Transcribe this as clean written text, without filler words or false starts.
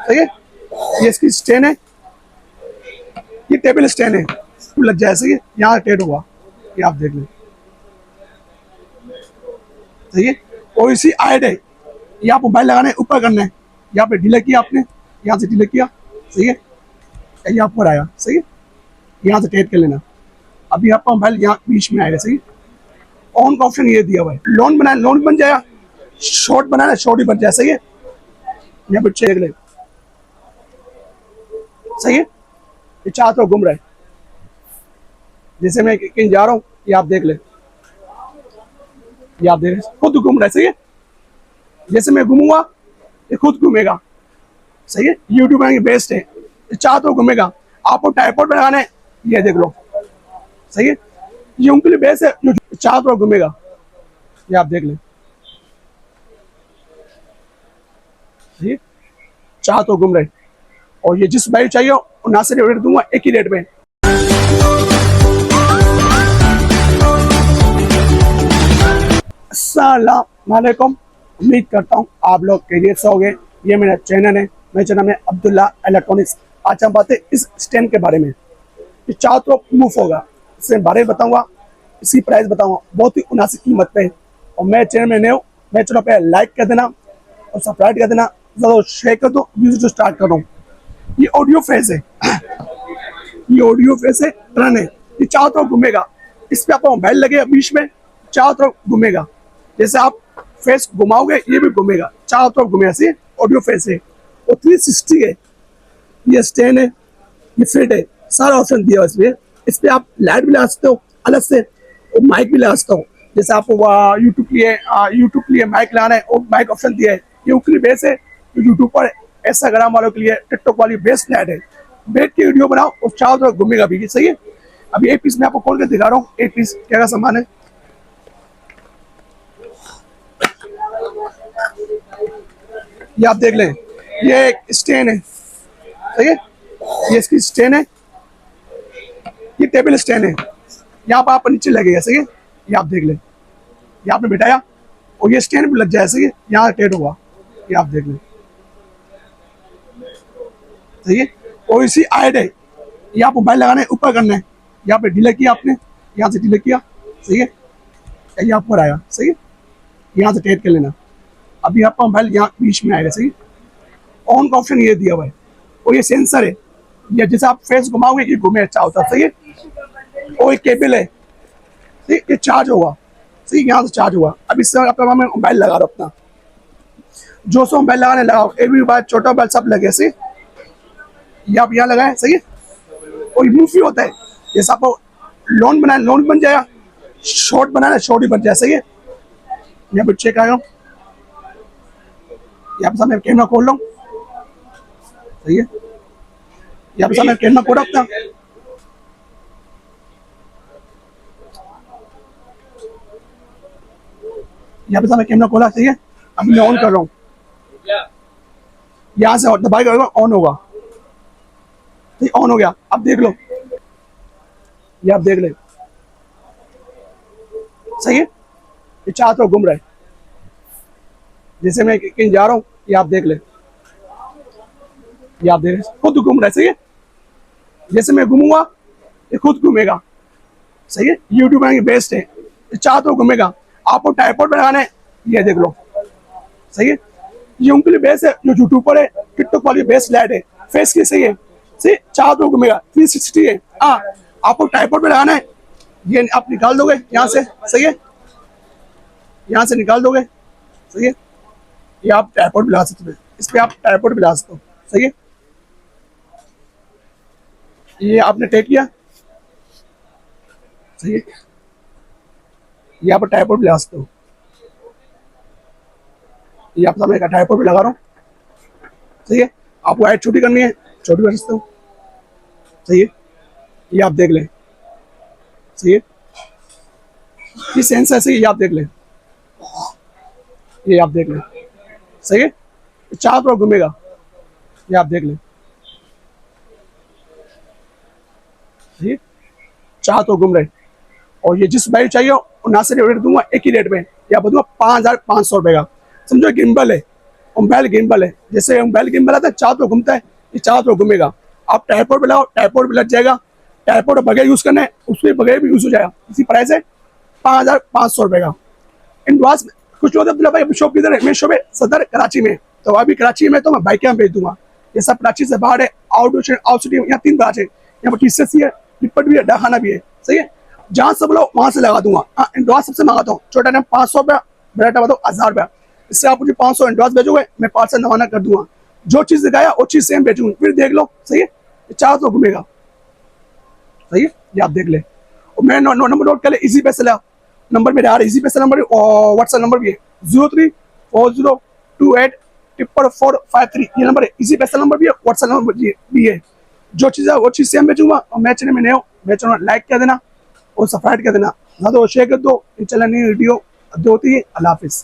सही है। ये इसकी स्टैंड है, ये टेबल स्टैंड है, लग जाए सही है। यहाँ टेड हुआ, ये आप देख लें, सही है। और इसी आइड है, यहाँ मोबाइल लगाना है, ऊपर करना है, यहाँ पे डिले किया आपने, यहाँ से डिले किया, सही है, यहाँ ऊपर आया, सही है। यहाँ से टेड कर लेना, अभी आपका मोबाइल यहाँ बीच में आएगा, सही है। ऑन का ऑप्शन ये दिया हुआ है, लोन बनाए लोन बन जाएगा, शॉर्ट बनाना शॉर्ट ही बन जाए, सही है। यहाँ पे चेक ले, सही है। ये चार तरफ घूम रहा है, जैसे मैं कहीं जा रहा हूँ, ये आप देख ले, ये आप देख रहे खुद घूम रहा है, सही है। जैसे मैं घूमूंगा ये खुद घूमेगा, सही है। यूट्यूब की बेस्ट है, ये चार तरफ घूमेगा। आपको ट्राइपॉड पे लगाना है, ये देख लो, सही है। ये उनके लिए बेस्ट है जो चार तरफ घूमेगा, ये आप देख लें, सही है। चार तरफ घूम रहे, और ये जिस बाइक चाहिए ना से रेट दूंगा एक ही रेट में। अस्सलाम वालेकुम, उम्मीद करता हूँ आप लोग खैरियत से होंगे। ये मेरा चैनल है, मेरे चैनल में अब्दुल्ला इलेक्ट्रॉनिक्स। आज हम बातें इस स्टैंड के बारे में, ये चारों तरफ मूव होगा, इसके बारे में बताऊंगा, इसकी प्राइस बताऊंगा, बहुत ही मुनासिब कीमत पे। और मेरे चैनल में नए हो, मेरे चैनल पे लाइक कर देना और सब्सक्राइब कर देना, ज़्यादा शेयर कर दो। वीडियो स्टार्ट कर रहा हूँ। ये ऑडियो फेस है, ये ऑडियो फेस है, टर्न है, ये चारों तरफ घूमेगा। इस पे आपका मोबाइल लगेगा बीच में, चारों तरफ घूमेगा। जैसे आप फेस घुमाओगे ये भी घूमेगा, चारों तरफ घूमेगा, से ऑडियो फेस है। और 360 है, ये स्टैंड है, ये फिट है, सारा ऑप्शन दिया है इस पे आप लाइट भी लगा सकते हो अलग से, और माइक भी लगा सकते हो। जैसे आपको यूट्यूब के लिए माइक लगाना है, और माइक ऑप्शन दिया है। ये उसके लिए बेस है, यूट्यूब पर इंस्टाग्राम वालों के लिए, टिकटॉक वाली बेस्ट लाइट है। बैठ के वीडियो बनाओ और चारों तरफ घूमेगा भी, सही है। अभी एक पीस मैं आपको खोल के दिखा रहा हूँ, एक पीस क्या का सामान है। ये आप देख लें, ये एक स्टैंड है, सही है। ये इसकी स्टैंड है, ये टेबल स्टैंड है, यहाँ पर आप नीचे लगेगा, सही है। ये आप देख लें, ये आपने बिठाया और ये स्टैंड भी लग जाए, सही है। यहाँ टेड हुआ, ये आप देख लें, सही है। और इसी आइड है, यहाँ मोबाइल लगाना है, ऊपर करना है, यहाँ पे डिले किया आपने, यहाँ से डिले किया, सही है, यहाँ ऊपर आया, सही है। यहाँ से टेड कर लेना, अभी आपका मोबाइल यहाँ बीच में आएगा, सही है। ऑन का ऑप्शन ये दिया हुआ है, और ये सेंसर है, ये जैसे आप फेस घुमाओगे ये घूमे अच्छा होता है, सही है। और एक केबल है, सही, ये चार्ज होगा, सही, यहाँ से चार्ज हुआ। अब इससे आपका मैं मोबाइल लगा रहा हूँ अपना, जो सो मोबाइल लगाने लगाओ, एक भी मोबाइल छोटा मोबाइल सब लगे, सही। ये आप यहाँ लगाए, सही है। और मूव भी होता है, जैसे आपको लोन बनाए लोन बन जाएगा, शॉर्ट बनाना शॉर्ट ही बन जाए, सही है। यहाँ पर चेक आएगा, यहाँ पर मैं कैमरा खोल रहा हूँ, सही है। यहाँ पर मैं कैमरा खोल रखता, यहाँ पे मैं कैमरा खोला, सही है। अभी मैं ऑन कर रहा हूँ, यहाँ से दबाई करूँगा ऑन होगा, ठीक, ऑन हो गया। अब देख लो, ये आप देख ले, सही है। ये चारों तरफ घूम रहा है, जैसे मैं कहीं जा रहा हूँ, ये आप देख ले, ये आप देख रहे खुद घूम रहा है, सही है। जैसे मैं घूमूंगा ये खुद घूमेगा, सही है। यूट्यूब की बेस्ट है, ये चारों तरफ घूमेगा। आपको ट्राइपॉड पे लगाना है, ये देख लो, सही है। ये उनके लिए बेस्ट है जो यूट्यूब पर है, टिकटॉक वाली बेस्ट लाइट है, फेस की, सही है, सही। चारों तरफ घूमेगा, 360 है। हाँ, आपको ट्राइपॉड पे लगाना है, ये आप निकाल दोगे यहाँ से, सही है, यहाँ से निकाल दोगे, सही है। ये आप ट्राइपॉड भी लगा सकते हो, इस पर आप ट्राइपॉड भी लगा सकते हो, सही है। ये आपने टेक किया, सही है। यहाँ पर ट्राइपॉड भी लगा सकते हो, ये आप सामने ट्राइपॉड भी लगा रहा हूँ, सही है। आपको हाइट छोटी करनी है, छोटी कर सकते हो, सही है। ये आप देख लें, सही है। ये सेंसर, सही है, ये आप देख लें, ये आप देख लें, सही है। चारों तरफ घूमेगा, ये आप देख लें, सही है। चारों तरफ घूम रहे, और ये जिस बाइक चाहिए ना से रेट दूंगा एक ही रेट में, या दूंगा 5500 रुपये का। समझो गिम्बल है, मोबाइल गिम्बल है, जैसे मोबाइल गिम्बल आता है चारों तरफ घूमता है, ये चारों तरफ घूमेगा। आप ट्राइपॉड पे लगाओ, ट्राइपॉड भी लग जाएगा। ट्राइपॉड बगैर यूज करना है, उसमें बगैर भी यूज हो जाएगा। इसी प्राइस है 5,500 रुपए का। इंडवास में कुछ लोग अब्दुल्ला भाई शॉप किधर है? मेरी शॉप है सदर कराची में। तो अभी कराची में तो मैं बाइक यहाँ भेज दूंगा। ये सब कराची से बाहर है, आउट सिटी यहाँ 3 ब्रांच है। यहाँ पर टीसीएस है, लिपट भी है, डाखाना भी है, सही है। जहाँ सब लोग वहां से लगा दूंगा। हाँ, इंडवास सबसे मंगाता हूँ, छोटा टाइम 500 रुपया, बड़ा टाइम 1,000 रुपया। इससे आप मुझे 500 इंडवास भेजोगे, मैं पार्सल रवाना कर दूंगा। जो चीज दिखाया वो चीज सेम भेजूंगा, फिर देख लो, सही है। ये चारों तो घूमेगा, सही है, ये आप देख ले। और मैं नंबर नोट कर ले, इजी पैसे ला नंबर मेरे आ रहा है, इजी पैसे नंबर और व्हाट्सएप नंबर भी है 0340284453। ये नंबर है, इजी पैसा नंबर भी है, व्हाट्सएप नंबर भी है। जो चीज़ है वो चीज़ सेम भेजूंगा। और मैं चैनल में नए हो, मैं चैनल लाइक कर देना और सब्सक्राइब कर देना, ना तो शेयर कर दो। इन चैनल नई वीडियो होती है। अल्लाह हाफिज़।